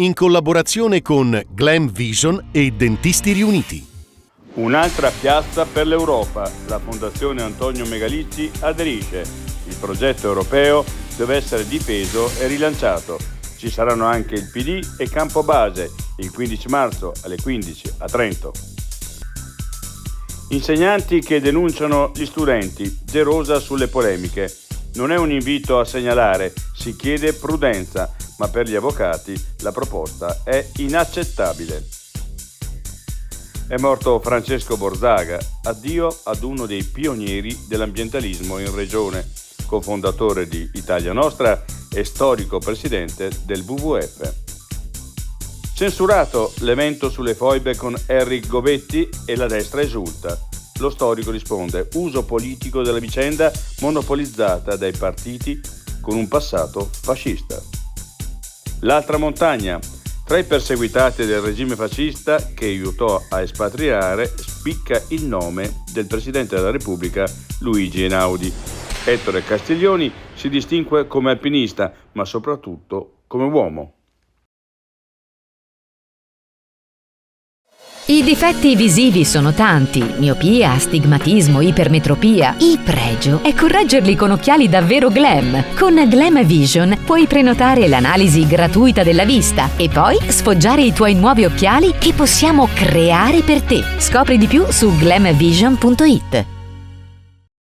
in collaborazione con Glam Vision e Dentisti Riuniti. Un'altra piazza per l'Europa. La Fondazione Antonio Megalizzi aderisce. Il progetto europeo deve essere difeso e rilanciato. Ci saranno anche il PD e Campobase il 15 marzo alle 15 a Trento. Insegnanti che denunciano gli studenti. De Rosa sulle polemiche. Non è un invito a segnalare, si chiede prudenza, ma per gli avvocati la proposta è inaccettabile. È morto Francesco Borzaga, addio ad uno dei pionieri dell'ambientalismo in regione, cofondatore di Italia Nostra e storico presidente del WWF. Censurato l'evento sulle foibe con Enric Gobetti e la destra esulta. Lo storico risponde: uso politico della vicenda monopolizzata dai partiti con un passato fascista. L'altra montagna. Tra i perseguitati del regime fascista che aiutò a espatriare spicca il nome del Presidente della Repubblica Luigi Einaudi. Ettore Castiglioni si distingue come alpinista, ma soprattutto come uomo. I difetti visivi sono tanti: miopia, astigmatismo, ipermetropia. Il pregio è correggerli con occhiali davvero glam. Con Glam Vision puoi prenotare l'analisi gratuita della vista e poi sfoggiare i tuoi nuovi occhiali che possiamo creare per te. Scopri di più su glamvision.it.